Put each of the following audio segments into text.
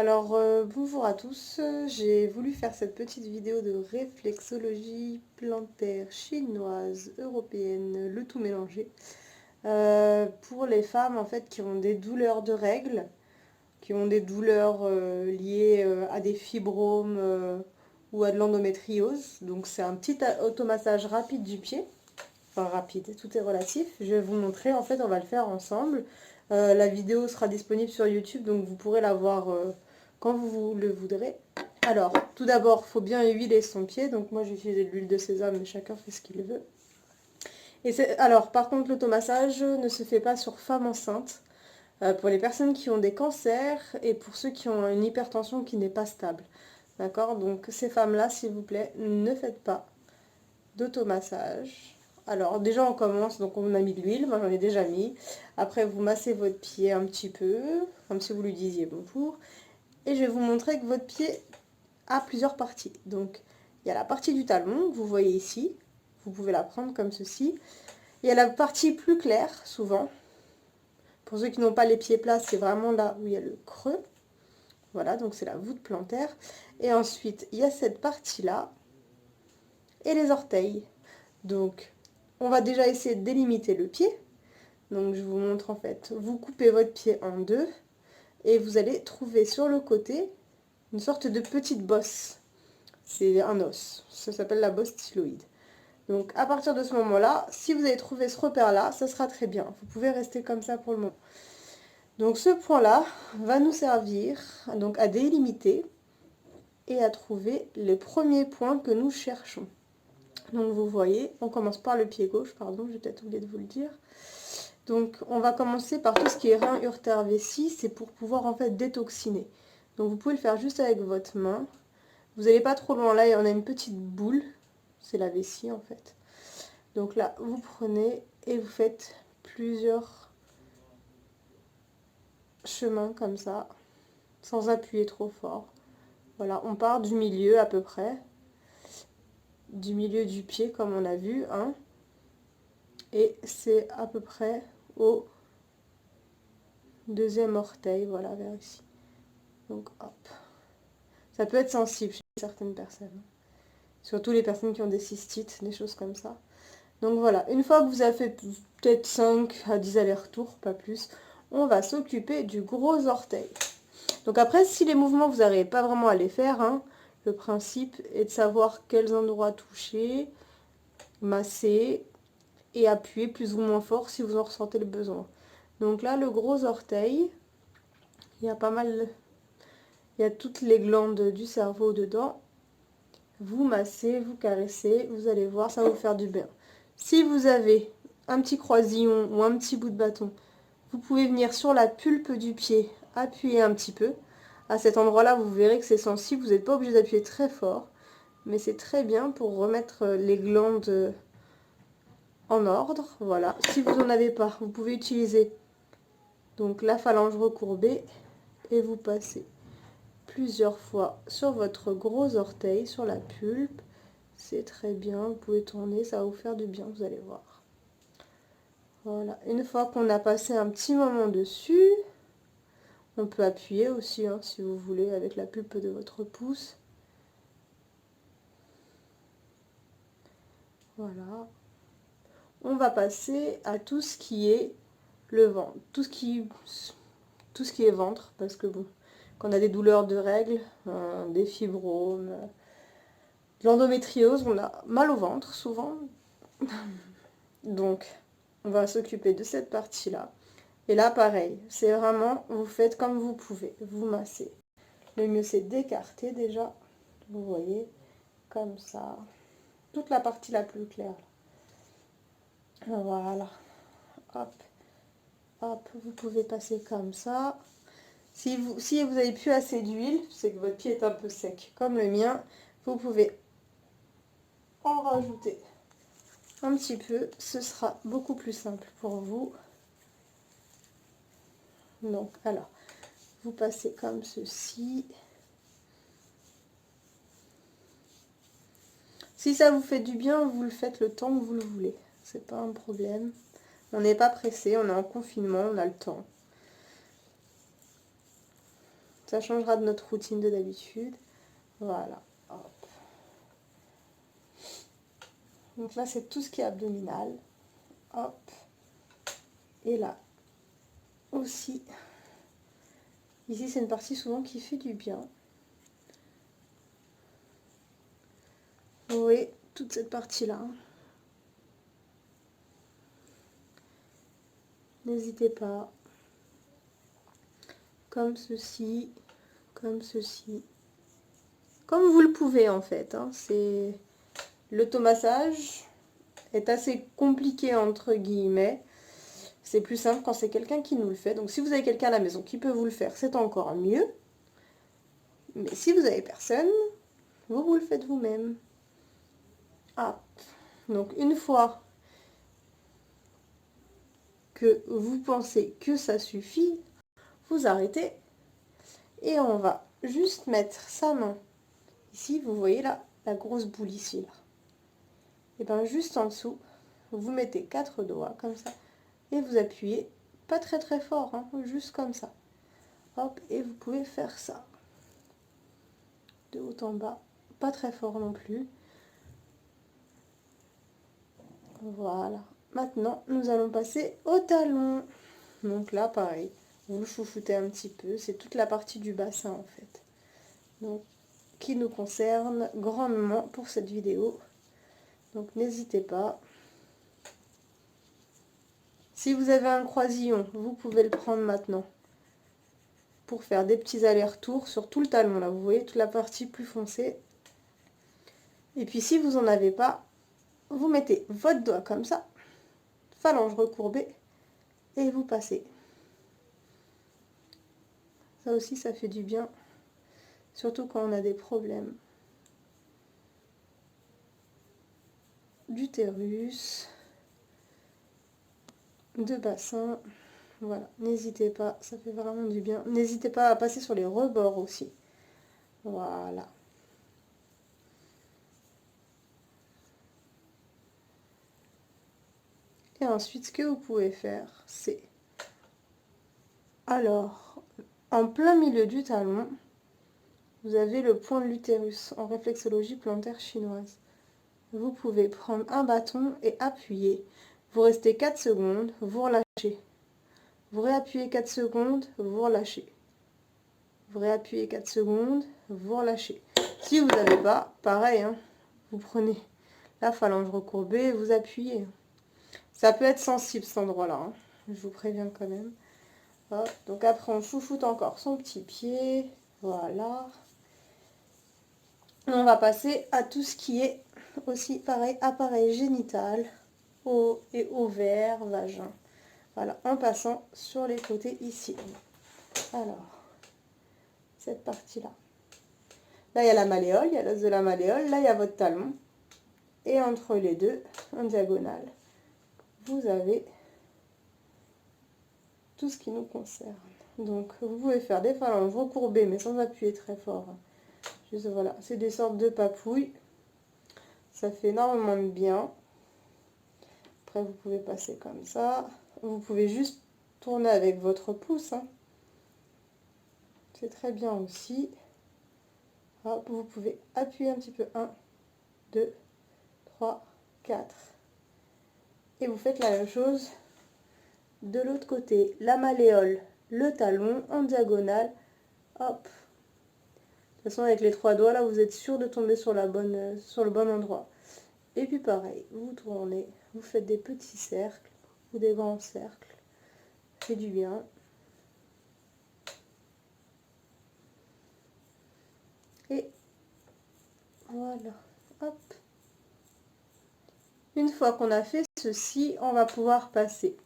Alors, bonjour à tous, j'ai voulu faire cette petite vidéo de réflexologie plantaire chinoise, européenne, le tout mélangé, pour les femmes en fait qui ont des douleurs de règles, qui ont des douleurs liées à des fibromes ou à de l'endométriose. Donc c'est un petit automassage rapide du pied, enfin rapide, tout est relatif. Je vais vous montrer, en fait on va le faire ensemble. La vidéo sera disponible sur YouTube, donc vous pourrez la voir quand vous le voudrez. Alors, tout d'abord, il faut bien huiler son pied. Donc moi j'ai utilisé de l'huile de sésame, mais chacun fait ce qu'il veut. Alors, par contre, l'automassage ne se fait pas sur femme enceinte. Pour les personnes qui ont des cancers et pour ceux qui ont une hypertension qui n'est pas stable. D'accord? Donc ces femmes-là, s'il vous plaît, ne faites pas d'automassage. Alors déjà on commence, donc on a mis de l'huile, moi j'en ai déjà mis. Après vous massez votre pied un petit peu, comme si vous lui disiez bonjour. Et je vais vous montrer que votre pied a plusieurs parties. Donc il y a la partie du talon, que vous voyez ici. Vous pouvez la prendre comme ceci. Il y a la partie plus claire, souvent. Pour ceux qui n'ont pas les pieds plats, c'est vraiment là où il y a le creux. Voilà, donc c'est la voûte plantaire. Et ensuite, il y a cette partie-là et les orteils. Donc, on va déjà essayer de délimiter le pied. Donc, je vous montre en fait. Vous coupez votre pied en deux et vous allez trouver sur le côté une sorte de petite bosse. C'est un os. Ça s'appelle la bosse styloïde. Donc, à partir de ce moment-là, si vous avez trouvé ce repère-là, ça sera très bien. Vous pouvez rester comme ça pour le moment. Donc, ce point-là va nous servir donc à délimiter et à trouver les premiers points que nous cherchons. Donc vous voyez, on commence par le pied gauche, pardon, j'ai peut-être oublié de vous le dire. Donc on va commencer par tout ce qui est rein, uretère, vessie, c'est pour pouvoir en fait détoxiner. Donc vous pouvez le faire juste avec votre main. Vous n'allez pas trop loin, là on a une petite boule, c'est la vessie en fait. Donc là vous prenez et vous faites plusieurs chemins comme ça, sans appuyer trop fort. Voilà, on part du milieu à peu près, du milieu du pied comme on a vu, hein. Et c'est à peu près au deuxième orteil, voilà, vers ici. Donc hop. Ça peut être sensible chez certaines personnes. Surtout les personnes qui ont des cystites, des choses comme ça. Donc voilà, une fois que vous avez fait peut-être 5 à 10 allers-retours, pas plus, on va s'occuper du gros orteil. Donc après, si les mouvements, vous n'arrivez pas vraiment à les faire, hein, le principe est de savoir quels endroits toucher, masser et appuyer plus ou moins fort si vous en ressentez le besoin. Donc là, le gros orteil, il y a pas mal, il y a toutes les glandes du cerveau dedans. Vous massez, vous caressez, vous allez voir, ça va vous faire du bien. Si vous avez un petit croisillon ou un petit bout de bâton, vous pouvez venir sur la pulpe du pied, appuyer un petit peu. À cet endroit-là, vous verrez que c'est sensible, vous n'êtes pas obligé d'appuyer très fort, mais c'est très bien pour remettre les glandes en ordre. Voilà. Si vous n'en avez pas, vous pouvez utiliser donc la phalange recourbée et vous passez plusieurs fois sur votre gros orteil, sur la pulpe. C'est très bien, vous pouvez tourner, ça va vous faire du bien, vous allez voir. Voilà, une fois qu'on a passé un petit moment dessus, on peut appuyer aussi, hein, si vous voulez, avec la pulpe de votre pouce. Voilà. On va passer à tout ce qui est le ventre, tout ce qui est ventre, parce que bon, quand on a des douleurs de règles, des fibromes, de l'endométriose, on a mal au ventre souvent. Donc, on va s'occuper de cette partie-là. Et là, pareil, c'est vraiment, vous faites comme vous pouvez, vous massez. Le mieux, c'est d'écarter déjà, vous voyez, comme ça. Toute la partie la plus claire. Voilà. Hop, hop, vous pouvez passer comme ça. Si vous n'avez plus assez d'huile, c'est que votre pied est un peu sec, comme le mien, vous pouvez en rajouter un petit peu. Ce sera beaucoup plus simple pour vous. Donc, alors, vous passez comme ceci. Si ça vous fait du bien, vous le faites le temps que vous le voulez. C'est pas un problème. On n'est pas pressé, on est en confinement, on a le temps. Ça changera de notre routine de d'habitude. Voilà. Hop. Donc là, c'est tout ce qui est abdominal. Hop. Et là aussi. Ici, c'est une partie souvent qui fait du bien. Vous voyez toute cette partie-là. N'hésitez pas. Comme ceci. Comme ceci. Comme vous le pouvez en fait. Hein. C'est l'automassage est assez compliqué entre guillemets. C'est plus simple quand c'est quelqu'un qui nous le fait. Donc si vous avez quelqu'un à la maison qui peut vous le faire, c'est encore mieux. Mais si vous avez personne, vous le faites vous-même. Ah. Donc une fois que vous pensez que ça suffit, vous arrêtez et on va juste mettre sa main ici, vous voyez là, la grosse boule ici là. Et bien juste en dessous, vous mettez 4 doigts comme ça et vous appuyez pas très très fort, hein, juste comme ça. Hop, et vous pouvez faire ça de haut en bas, pas très fort non plus. Voilà. Maintenant, nous allons passer au talon. Donc là, pareil, vous le chouchoutez un petit peu. C'est toute la partie du bassin en fait. Donc, qui nous concerne grandement pour cette vidéo. Donc, n'hésitez pas. Si vous avez un croisillon, vous pouvez le prendre maintenant pour faire des petits allers-retours sur tout le talon. Là, vous voyez toute la partie plus foncée. Et puis, si vous n'en avez pas, vous mettez votre doigt comme ça, phalange recourbée, et vous passez. Ça aussi, ça fait du bien, surtout quand on a des problèmes d'utérus, de bassin. Voilà, n'hésitez pas, ça fait vraiment du bien. N'hésitez pas à passer sur les rebords aussi. Voilà. Et ensuite, ce que vous pouvez faire, c'est... Alors, en plein milieu du talon, vous avez le point de l'utérus en réflexologie plantaire chinoise. Vous pouvez prendre un bâton et appuyer. Vous restez 4 secondes, vous relâchez. Vous réappuyez 4 secondes, vous relâchez. Vous réappuyez 4 secondes, vous relâchez. Si vous n'avez pas, pareil, hein, vous prenez la phalange recourbée, vous appuyez. Ça peut être sensible cet endroit-là, hein, je vous préviens quand même. Hop, donc après on chouchoute encore son petit pied, voilà. On va passer à tout ce qui est aussi pareil, appareil génital, haut et ovaire, vagin. Voilà, en passant sur les côtés ici. Alors, cette partie-là. Là, il y a la malléole, il y a l'os de la malléole. Là, il y a votre talon. Et entre les deux, en diagonale, vous avez tout ce qui nous concerne. Donc, vous pouvez faire des phalanges recourbées, mais sans appuyer très fort. Juste, voilà, c'est des sortes de papouilles. Ça fait énormément de bien. Après, vous pouvez passer comme ça. Vous pouvez juste tourner avec votre pouce. Hein. C'est très bien aussi. Hop, vous pouvez appuyer un petit peu. 1, 2, 3, 4. Et vous faites la même chose de l'autre côté. La malléole, le talon en diagonale. Hop. De toute façon, avec les 3 doigts, là, vous êtes sûr de tomber sur le bon endroit. Et puis pareil, vous tournez, vous faites des petits cercles ou des grands cercles. C'est du bien. Et voilà. Hop. Une fois qu'on a fait ceci, on va pouvoir passer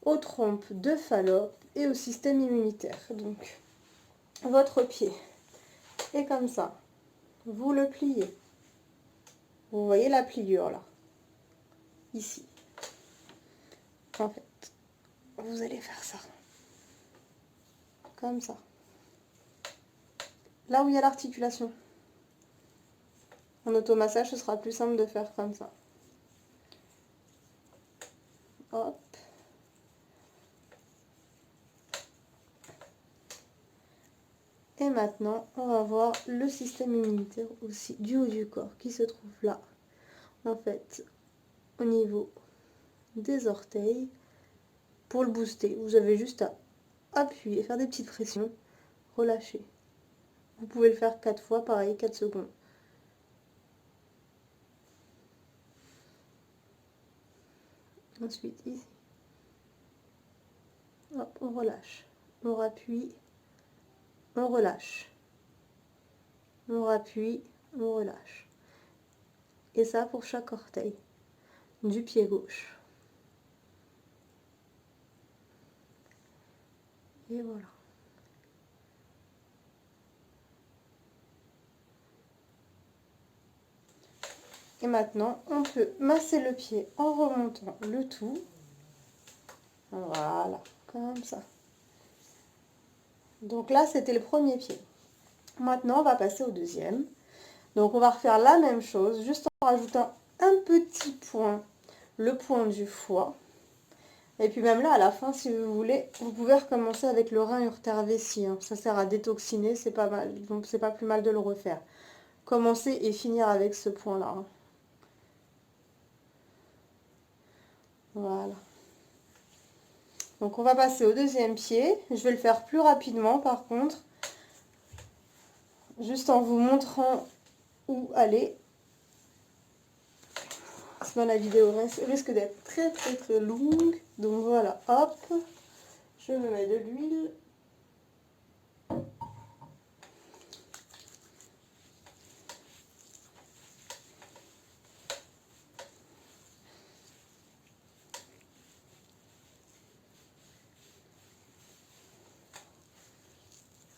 aux trompes de Fallope et au système immunitaire. Donc, votre pied est comme ça. Vous le pliez. Vous voyez la pliure là. Ici. En fait, vous allez faire ça. Comme ça. Là où il y a l'articulation. En automassage, ce sera plus simple de faire comme ça. Hop. Et maintenant, on va voir le système immunitaire aussi du haut du corps qui se trouve là. En fait, au niveau des orteils. Pour le booster, vous avez juste à appuyer, faire des petites pressions, relâcher. Vous pouvez le faire 4 fois, pareil, 4 secondes. Ensuite, ici. Hop, on relâche. On rappuie, on relâche. On rappuie, on relâche. Et ça pour chaque orteil du pied gauche. Et voilà. Et maintenant, on peut masser le pied en remontant le tout. Voilà, comme ça. Donc là, c'était le premier pied. Maintenant, on va passer au deuxième. Donc on va refaire la même chose, juste en rajoutant un petit point, le point du foie. Et puis même là, à la fin, si vous voulez, vous pouvez recommencer avec le rein urtère vessie. Hein. Ça sert à détoxiner, c'est pas mal. Donc c'est pas plus mal de le refaire. Commencer et finir avec ce point-là. Hein. Voilà. Donc on va passer au deuxième pied. Je vais le faire plus rapidement par contre. Juste en vous montrant où aller. Sinon la vidéo risque d'être très longue. Donc voilà, hop. Je me mets de l'huile.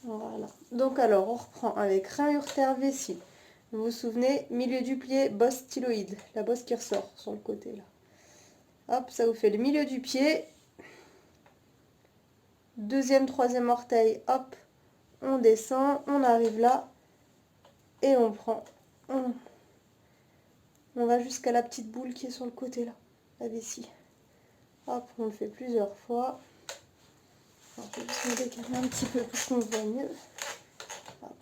Voilà. Donc alors, on reprend avec rein urtère vessie. Vous vous souvenez, milieu du pied, bosse styloïde. La bosse qui ressort sur le côté là. Hop, ça vous fait le milieu du pied. Deuxième, troisième orteil, hop. On descend, on arrive là. Et on prend. On va jusqu'à la petite boule qui est sur le côté là. La vessie. Hop, on le fait plusieurs fois. Alors, je vais juste me décaler un petit peu pour qu'on voit mieux. Hop.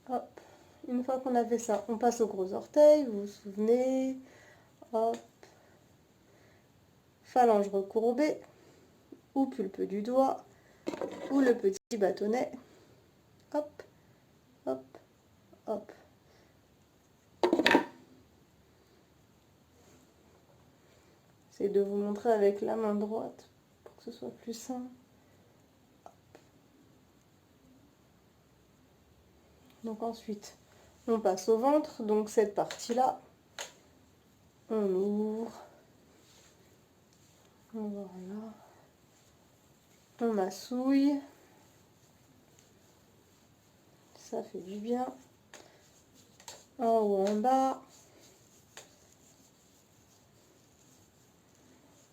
Hop. Une fois qu'on a fait ça, on passe au gros orteil, vous vous souvenez. Hop. Phalange recourbée, ou pulpe du doigt, ou le petit bâtonnet. Hop, hop, hop. J'essaie de vous montrer avec la main droite pour que ce soit plus simple. Donc ensuite, on passe au ventre. Donc cette partie-là, on ouvre. Voilà. On massouille. Ça fait du bien. En haut, en bas.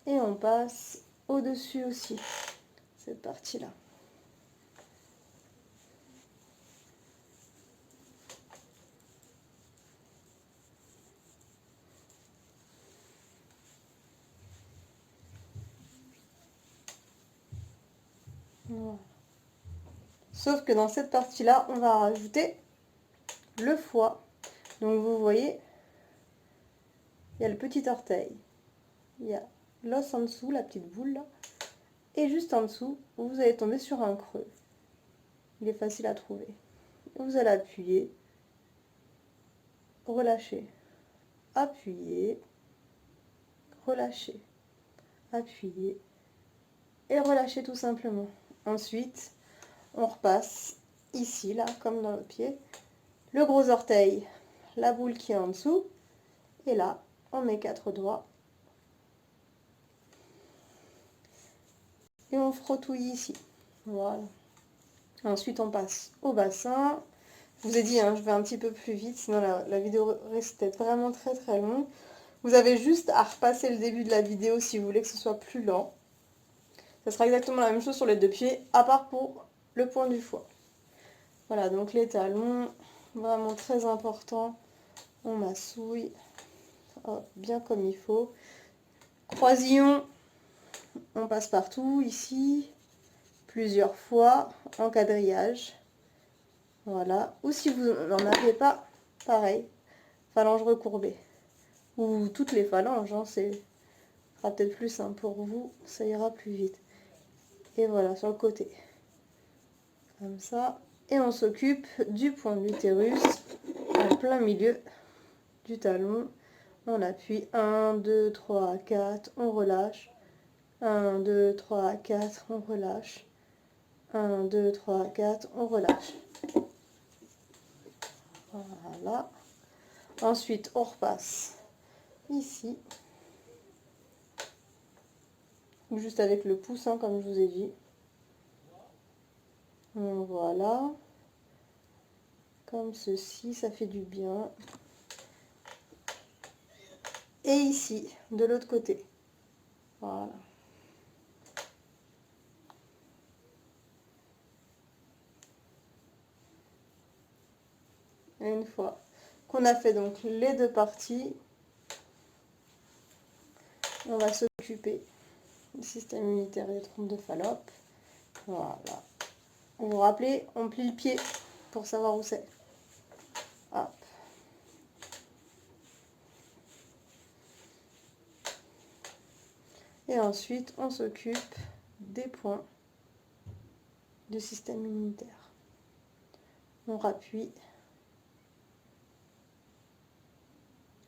Et on passe au-dessus aussi, cette partie-là. Voilà. Sauf que dans cette partie-là, on va rajouter le foie. Donc vous voyez, il y a le petit orteil, il y a l'os en dessous, la petite boule là, et juste en dessous, vous allez tomber sur un creux. Il est facile à trouver. Vous allez appuyer, relâcher, appuyer, relâcher, appuyer et relâcher tout simplement. Ensuite, on repasse ici, là, comme dans le pied, le gros orteil, la boule qui est en dessous, et là, on met 4 doigts. Et on frottouille ici. Voilà. Ensuite, on passe au bassin. Je vous ai dit, hein, je vais un petit peu plus vite, sinon la vidéo reste vraiment très longue. Vous avez juste à repasser le début de la vidéo si vous voulez que ce soit plus lent. Ça sera exactement la même chose sur les deux pieds, à part pour le point du foie. Voilà, donc les talons, vraiment très important. On massouille, hop, bien comme il faut. Croisillon, on passe partout, ici, plusieurs fois, en quadrillage. Voilà. Ou si vous n'en avez pas, pareil, phalange recourbée. Ou toutes les phalanges, hein, c'est sera peut-être plus simple pour vous, ça ira plus vite. Et voilà, sur le côté. Comme ça. Et on s'occupe du point de l'utérus, en plein milieu du talon. On appuie 1, 2, 3, 4, on relâche. 1, 2, 3, 4, on relâche. 1, 2, 3, 4, on relâche. Voilà. Ensuite, on repasse ici. Juste avec le pouce, hein, comme je vous ai dit. Voilà. Comme ceci, ça fait du bien. Et ici, de l'autre côté. Voilà. Et une fois qu'on a fait donc les deux parties, on va s'occuper du système immunitaire et des trompes de Fallope. Voilà. Vous vous rappelez, on plie le pied pour savoir où c'est. Hop. Et ensuite, on s'occupe des points du système immunitaire. On rappuie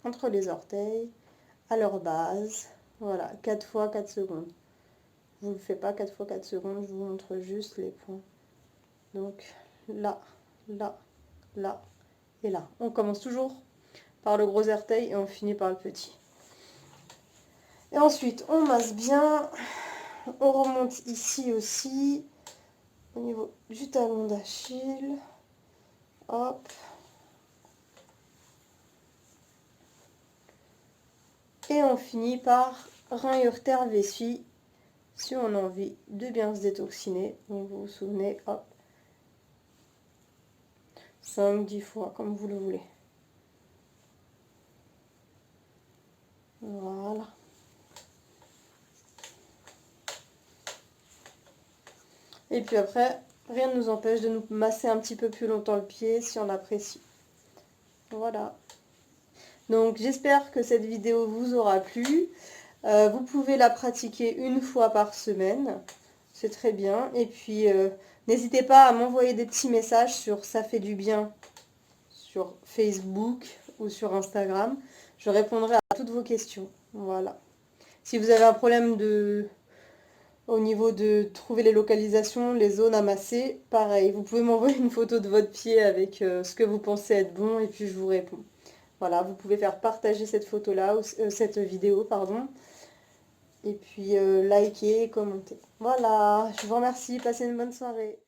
entre les orteils, à leur base. Voilà, 4 fois 4 secondes. Je ne vous le fais pas 4 fois 4 secondes, je vous montre juste les points. Donc là, là, là et là. On commence toujours par le gros orteil et on finit par le petit. Et ensuite, on masse bien. On remonte ici aussi, au niveau du talon d'Achille. Hop. Et on finit par rein et urtère vessie, si on a envie de bien se détoxiner. Donc vous vous souvenez, hop. 5-10 fois, comme vous le voulez. Voilà. Et puis après, rien ne nous empêche de nous masser un petit peu plus longtemps le pied si on apprécie. Voilà. Donc j'espère que cette vidéo vous aura plu. Vous pouvez la pratiquer une fois par semaine. C'est très bien. Et puis n'hésitez pas à m'envoyer des petits messages sur Ça fait du bien sur Facebook ou sur Instagram. Je répondrai à toutes vos questions. Voilà. Si vous avez un problème au niveau de trouver les localisations, les zones à masser, pareil, vous pouvez m'envoyer une photo de votre pied avec ce que vous pensez être bon et puis je vous réponds. Voilà, vous pouvez faire partager cette photo-là, cette vidéo, pardon. Et puis liker et commenter. Voilà, je vous remercie, passez une bonne soirée.